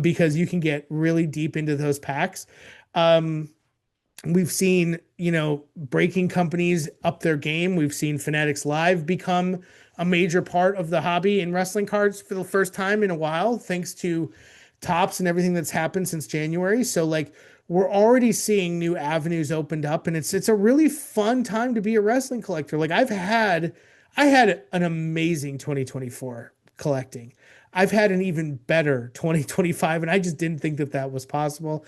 because you can get really deep into those packs. We've seen, breaking companies up their game. We've seen Fanatics Live become a major part of the hobby in wrestling cards for the first time in a while, thanks to Topps and everything that's happened since January. So like we're already seeing new avenues opened up, and it's a really fun time to be a wrestling collector. Like I had an amazing 2024 collecting. I've had an even better 2025, and I just didn't think that was possible.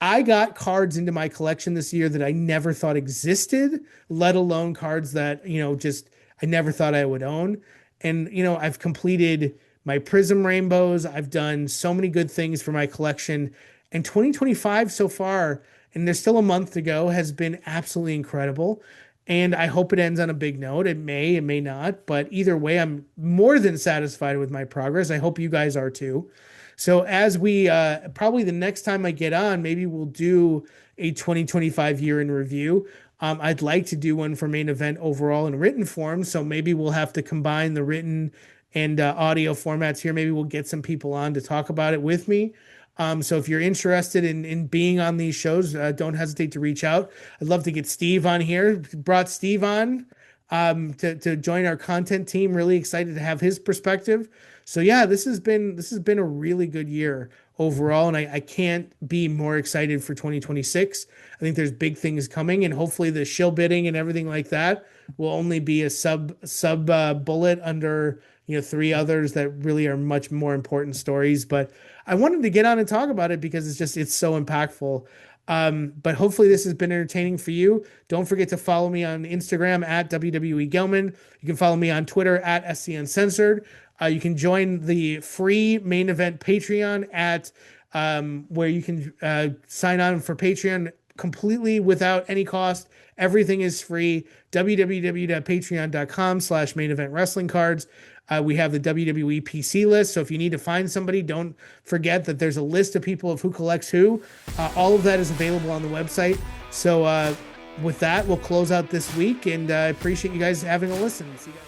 I got cards into my collection this year that I never thought existed, let alone cards that, I never thought I would own. And, I've completed my Prism Rainbows. I've done so many good things for my collection. And 2025 so far, and there's still a month to go, has been absolutely incredible. And I hope it ends on a big note. It may not, but either way, I'm more than satisfied with my progress. I hope you guys are too. So as we probably the next time I get on, maybe we'll do a 2025 year in review. I'd like to do one for main event overall in written form. So maybe we'll have to combine the written and audio formats here. Maybe we'll get some people on to talk about it with me. So if you're interested in being on these shows, don't hesitate to reach out. I'd love to get Steve on here. Brought Steve on to join our content team. Really excited to have his perspective. So yeah, this has been a really good year overall, and I can't be more excited for 2026. I think there's big things coming, and hopefully the shill bidding and everything like that will only be a sub bullet under three others that really are much more important stories. But I wanted to get on and talk about it because it's so impactful. But hopefully this has been entertaining for you. Don't forget to follow me on Instagram at WWE Gelman. You can follow me on Twitter at SC Uncensored. You can join the free main event Patreon at where you can sign on for Patreon completely without any cost. Everything is free. www.patreon.com/main event wrestling cards. We have the WWE PC list. So if you need to find somebody, don't forget that there's a list of people of who collects who. All of that is available on the website. So with that, we'll close out this week, and I appreciate you guys having a listen. See you guys.